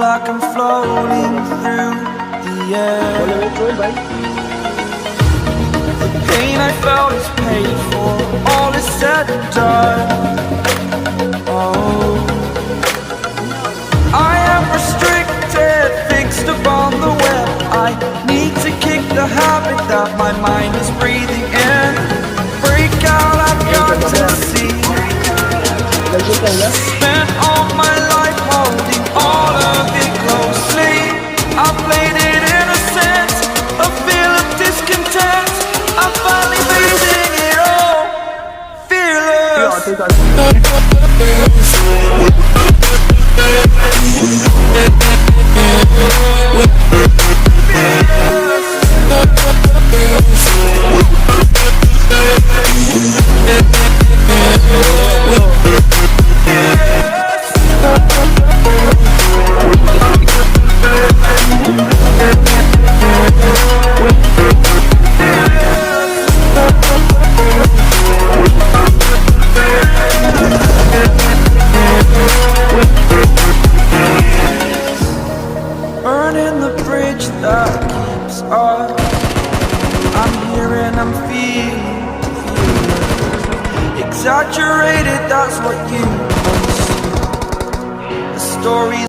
like I'm floating through the air. The pain I felt is paid for, all is said and done. Oh, I am restricted, fixed upon the web. I need to kick the habit that my mind is breathing in. Break out, I've got to see. Spent all my life holding all of it closely. I played it innocent, a feel of discontent. I'm finally facing it all, fearless. Burning the bridge that keeps us. I'm here and I'm feeling exaggerated, that's what you assume. The stories